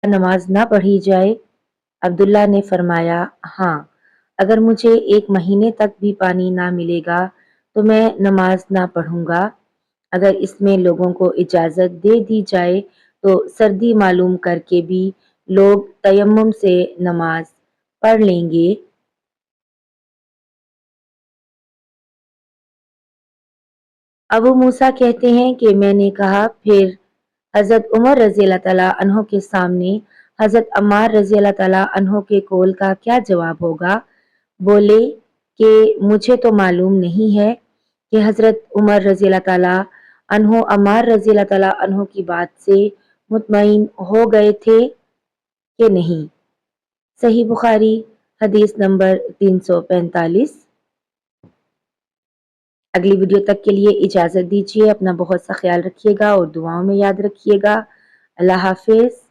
نماز نہ پڑھی جائے؟ عبداللہ نے فرمایا، ہاں، اگر مجھے 1 مہینے تک بھی پانی نہ ملے گا تو میں نماز نہ پڑھوں گا۔ اگر اس میں لوگوں کو اجازت دے دی جائے تو سردی معلوم کر کے بھی لوگ تیمم سے نماز پڑھ لیں گے۔ ابو موسیٰ کہتے ہیں کہ میں نے کہا، پھر حضرت عمر رضی اللہ تعالیٰ عنہ کے سامنے حضرت عمار رضی اللہ تعالیٰ عنہ کے قول کا کیا جواب ہوگا؟ بولے کہ مجھے تو معلوم نہیں ہے کہ حضرت عمر رضی اللہ تعالیٰ عنہ عمار رضی اللہ تعالیٰ عنہ کی بات سے مطمئن ہو گئے تھے کہ نہیں۔ صحیح بخاری حدیث نمبر 345۔ اگلی ویڈیو تک کے لیے اجازت دیجیے، اپنا بہت سا خیال رکھیے گا اور دعاؤں میں یاد رکھیے گا۔ اللہ حافظ۔